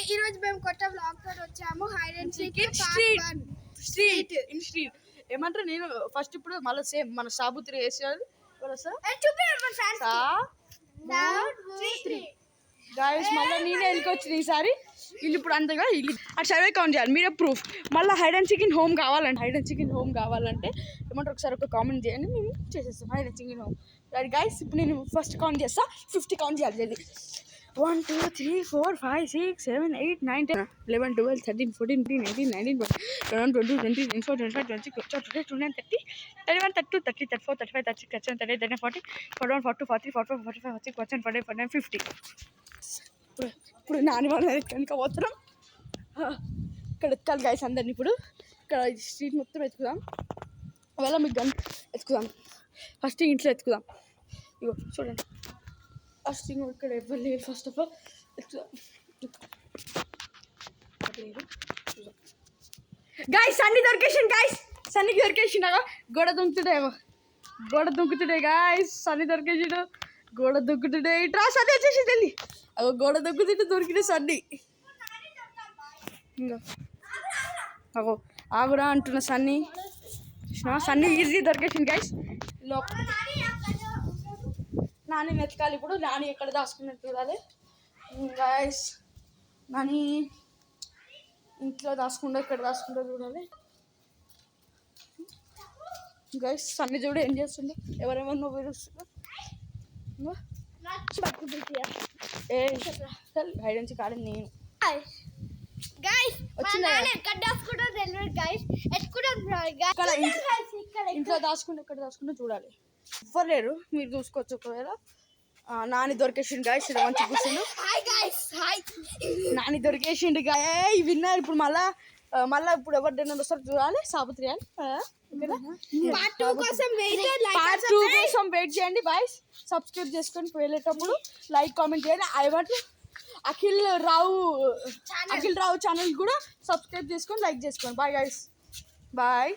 ఈ రోజు మేము కొత్త వ్లాగ్ తో వచ్చాము. హైడ్ అండ్ సీక్ స్ట్రీట్ ఏమంటారు. నేను ఫస్ట్ ఇప్పుడు మళ్ళీ సేమ్ మన సాబుత్రి వేసారు గాయస్. మళ్ళీ నేనే వెళ్ళికొచ్చిన ఈసారి. వీళ్ళు ఇప్పుడు అంతగా వీళ్ళు అటు సర్వే కౌంట్ చేయాలి. మీరే ప్రూఫ్. మళ్ళీ హైడ్ అండ్ చికెన్ హోమ్ కావాలంటే ఏమంటారు ఒకసారి ఒక కామెంట్ చేయండి. మేము చేసేస్తాం hide and chicken home. Right guys, ఇప్పుడు నేను ఫస్ట్ కౌంట్ చేస్తా. 50 కౌంట్ చేయాలి. జల్దీ 1 2 3 4 5 6 7 8 9 10 11 12 13 14 15 18 19 20 21 22 23 24 25 26 27 28 29 30 31 32 33 34 35 36 37 38 39 40 41 42 43 44 45 46 47 48 49 50. ఇప్పుడు నాని వాళ్ళ కనుక పోతున్నాం. ఇక్కడ ఎత్తుకాలి గాయస్ అందరిని. ఇప్పుడు ఇక్కడ స్ట్రీట్ మొత్తం ఎత్తుకుదాం. ఒకవేళ మీకు గన్ ఎత్తుకుదాం. ఫస్ట్ ఇంట్లో ఎత్తుకుదాం. ఇగో చూడండి, ఫస్ట్ ఇక్కడ ఎవరు లేరు. ఫస్ట్ ఆఫ్ ఆల్ ఎత్తుకుదాం. గాయస్ సన్నీ దొరికేసిండు. గాయస్ సన్నీకి దొరికేసిండగా. గోడ దుంకుతుండే గాయస్. సన్నీ దొరికేసిండు. గోడ దుంకుతుండే. ఇట్రా సన్నీ వచ్చేసి వెళ్ళి అగో గోడ దుంకుతుంటే దొరికిన సన్నీ. ఇంకా అగో ఆగురా అంటున్న సన్నీ. సన్నీ ఈజీ దొరికేసింది గాయస్. నాని వెతకాలి ఇప్పుడు. నాని ఎక్కడ దాచుకున్నట్టు చూడాలి గాయస్. నాని ఇంట్లో దాచుకుంటా ఎక్కడ దాచుకుంటా చూడాలి గాయస్. సన్నీ చూడు ఏం చేస్తుండే. ఎవరెవరినో విరుస్తుందో. హైడ్ అండ్ సీక్ ఆడింది నేను. ఇంట్లో దాచుకుంటే ఎక్కడ దాచుకుంటే చూడాలి. ఎవ్వరు లేరు, మీరు చూసుకోవచ్చు. ఒకవేళ నాని దొరికేసిండు గాయస్. ఇక్కడ మంచి కూర్చుండు. నాని దొరికేసిండు గాయ. విన్నారు. ఇప్పుడు మళ్ళా ఇప్పుడు ఎవరు డిన్నర్ వస్తారు చూడాలి. సాబుత్రి అని పార్ట్ 2 కోసం వెయిట్ చేయండి బాయ్స్. సబ్స్క్రైబ్ చేసుకొని వెళ్ళేటప్పుడు లైక్ కామెంట్ చేయండి. అఖిల్ రావు ఛానల్ కూడా సబ్స్క్రైబ్ చేసుకొని లైక్ చేసుకోండి. Bye guys, bye.